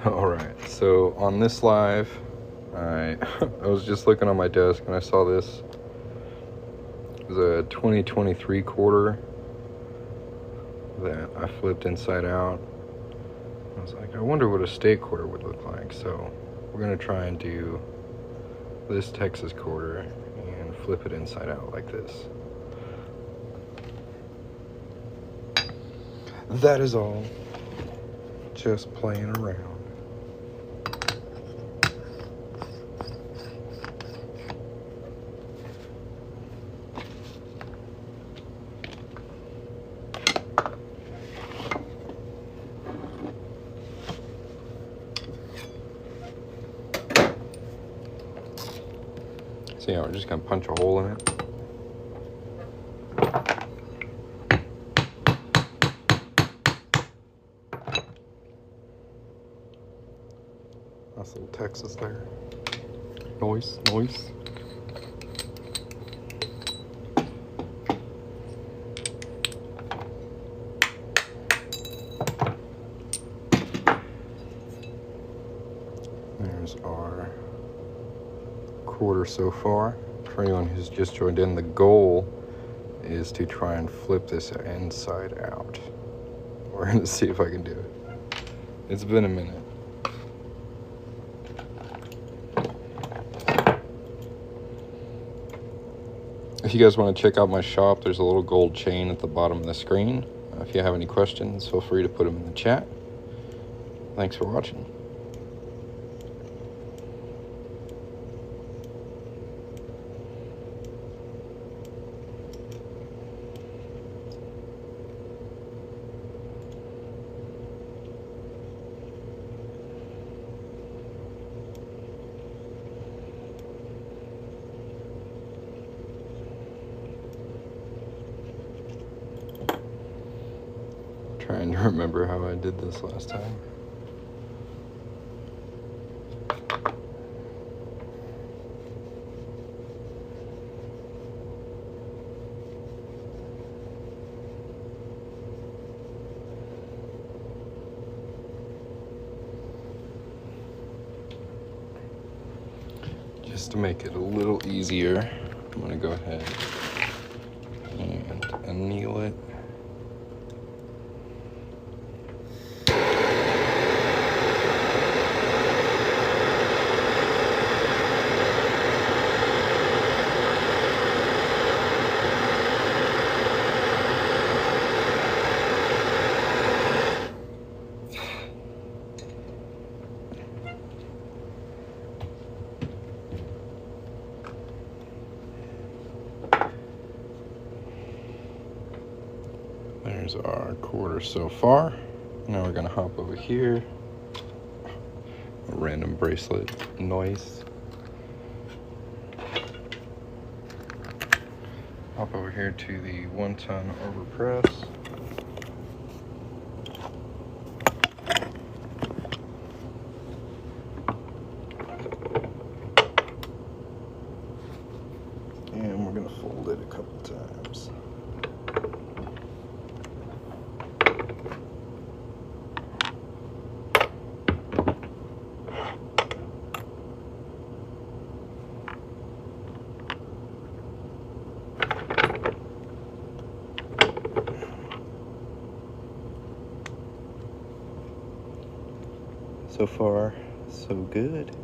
Alright, so on this live, I was just looking on my desk and I saw this. It was a 2023 quarter that I flipped inside out. I was like, I wonder what a state quarter would look like. So we're going to try and do this Texas quarter and flip it inside out like this. That is all. Just playing around. So yeah, we're just gonna punch a hole in it. Nice little Texas there. Noise. There's our quarter so far. For anyone who's just joined in, the goal is to try and flip this inside out. We're gonna see if I can do it. It's been a minute. If you guys want to check out my shop, there's a little gold chain at the bottom of the screen. If you have any questions, feel free to put them in the chat. Thanks for watching. Trying to remember how I did this last time. Just to make it a little easier, I'm going to go ahead and anneal it. There's our quarter so far. Now we're gonna hop over here. A random bracelet noise. Hop over here to the 1-ton arbor press. And we're gonna fold it a couple times. So far, so good.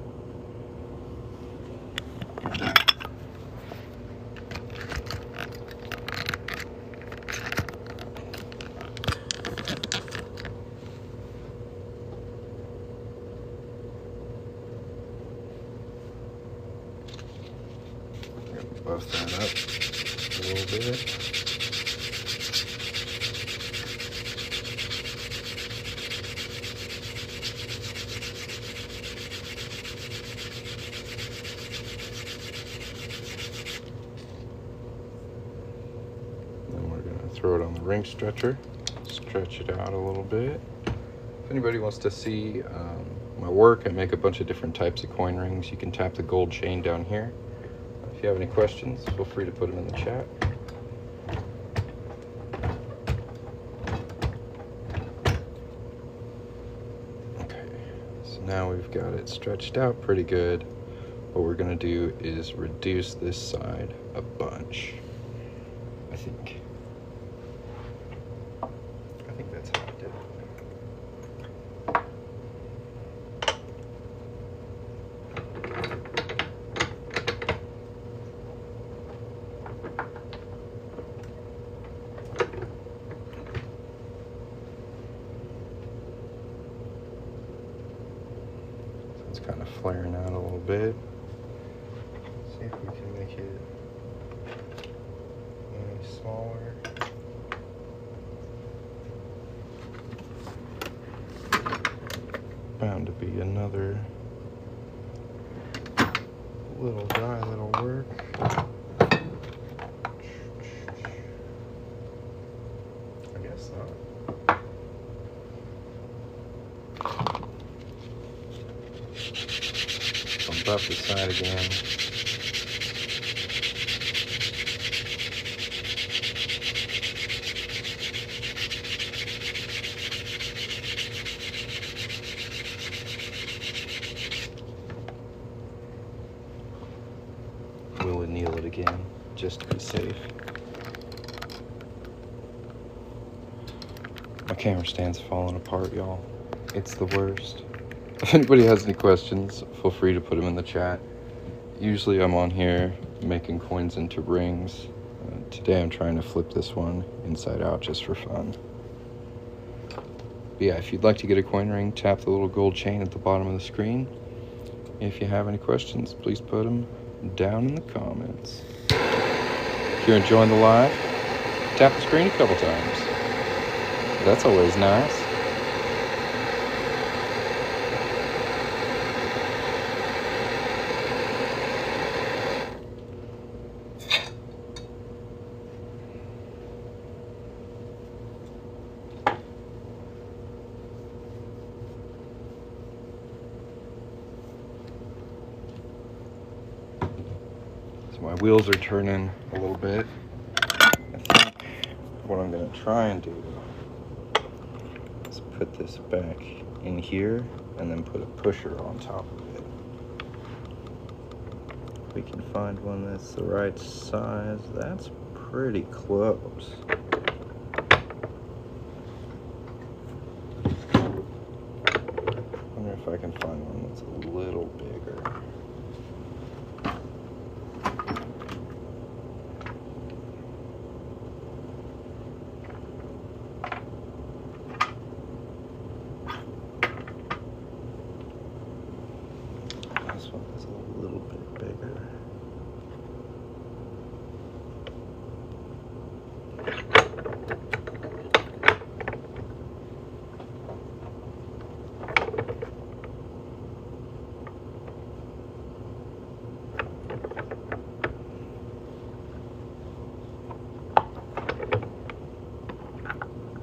Buff that up a little bit. Throw it on the ring stretcher, stretch it out a little bit. If anybody wants to see my work, I make a bunch of different types of coin rings. You can tap the gold chain down here. If you have any questions, feel free to put them in the chat. Okay, Now we've got it stretched out pretty good. What we're gonna do is reduce this side a bunch. I think that's how I did it. It's kind of flaring out a little bit. See if we can make it any smaller. Bound to be another little die that'll work. I guess not. Bump up the side again. We'll anneal it again, just to be safe. My camera stand's falling apart, y'all. It's the worst. If anybody has any questions, feel free to put them in the chat. Usually I'm on here making coins into rings. Today I'm trying to flip this one inside out just for fun. But yeah, if you'd like to get a coin ring, tap the little gold chain at the bottom of the screen. If you have any questions, please put them down in the comments. If you're enjoying the live, tap the screen a couple times. That's always nice. So my wheels are turning a little bit. I think what I'm going to try and do is put this back in here and then put a pusher on top of it. If we can find one that's the right size, that's pretty close. I wonder if I can find one that's a little bigger. This one is a little bit bigger.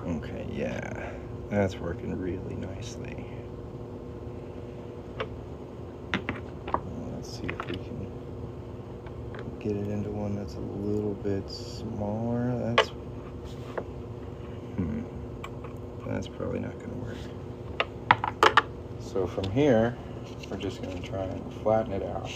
Okay, yeah, that's working really nicely. Let's see if we can get it into one that's a little bit smaller. That's probably not going to work. So from here, we're just going to try and flatten it out.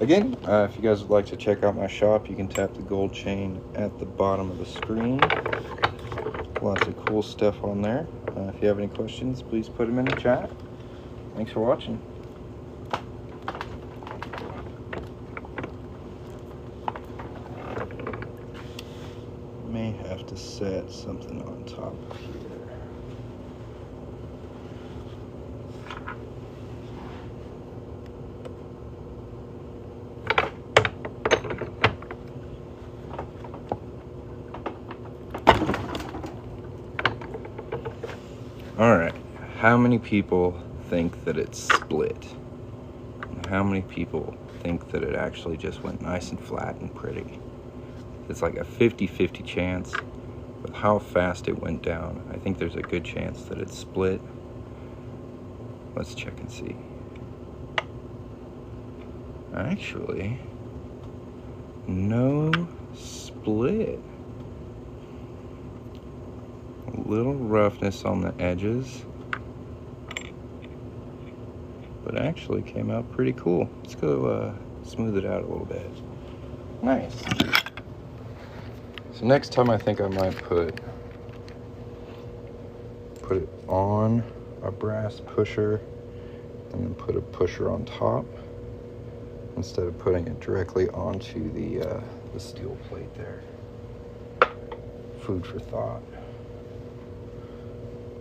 Again, if you guys would like to check out my shop, you can tap the gold chain at the bottom of the screen. Lots of cool stuff on there. If you have any questions, please put them in the chat. Thanks for watching. May have to set something on top of here. Alright, how many people think that it's split? And how many people think that it actually just went nice and flat and pretty? It's like a 50-50 chance with how fast it went down. I think there's a good chance that it's split. Let's check and see. Actually, no split. A little roughness on the edges, but actually came out pretty cool. Let's go smooth it out a little bit. Nice. So next time I think I might put it on a brass pusher and then put a pusher on top instead of putting it directly onto the steel plate there. Food for thought.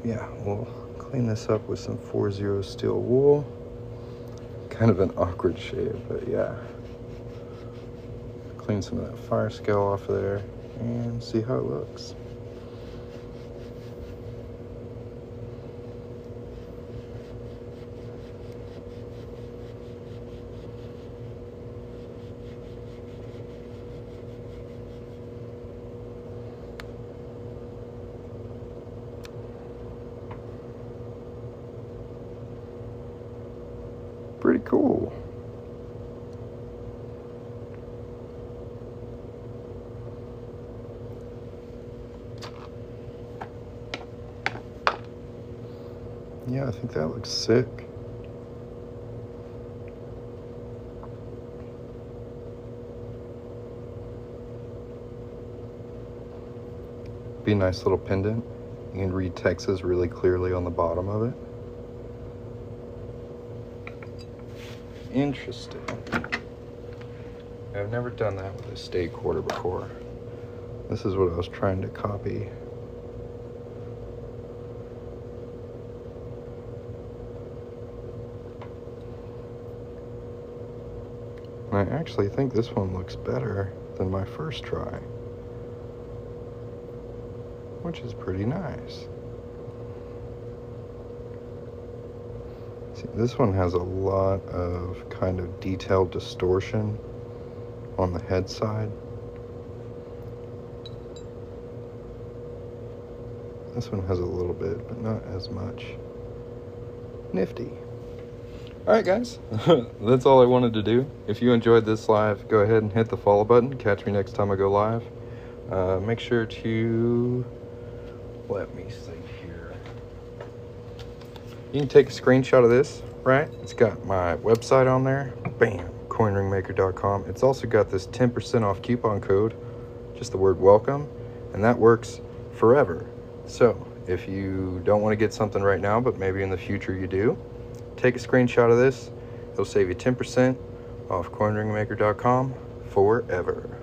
Yeah, we'll clean this up with some 4-0 steel wool. Kind of an awkward shave, but yeah. Clean some of that fire scale off of there and see how it looks. Pretty cool. Yeah, I think that looks sick. Be a nice little pendant. You can read Texas really clearly on the bottom of it. Interesting. I've never done that with a state quarter before. This is what I was trying to copy. And I actually think this one looks better than my first try, which is pretty nice. See, this one has a lot of kind of detailed distortion on the head side. This one has a little bit, but not as much. Nifty. Alright guys, that's all I wanted to do. If you enjoyed this live, go ahead and hit the follow button. Catch me next time I go live. Make sure to, let me see here. You can take a screenshot of this, right? It's got my website on there. Bam, coinringmaker.com. It's also got this 10% off coupon code, just the word welcome, and that works forever. So if you don't want to get something right now, but maybe in the future you do, take a screenshot of this. It'll save you 10% off coinringmaker.com forever.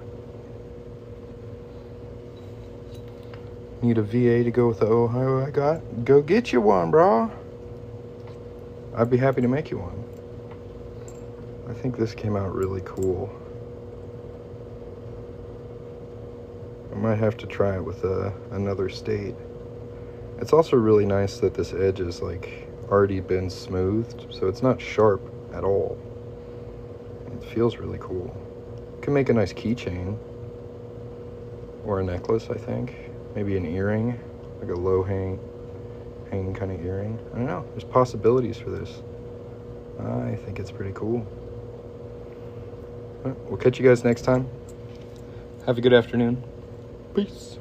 Need a VA to go with the Ohio I got? Go get you one, bro. I'd be happy to make you one. I think this came out really cool. I might have to try it with another state. It's also really nice that this edge is like already been smoothed, so it's not sharp at all. It feels really cool. Can make a nice keychain or a necklace, I think. Maybe an earring, like a low hanging kind of earring. I don't know, there's possibilities for this. I think it's pretty cool. We'll catch you guys next time. Have a good afternoon. Peace.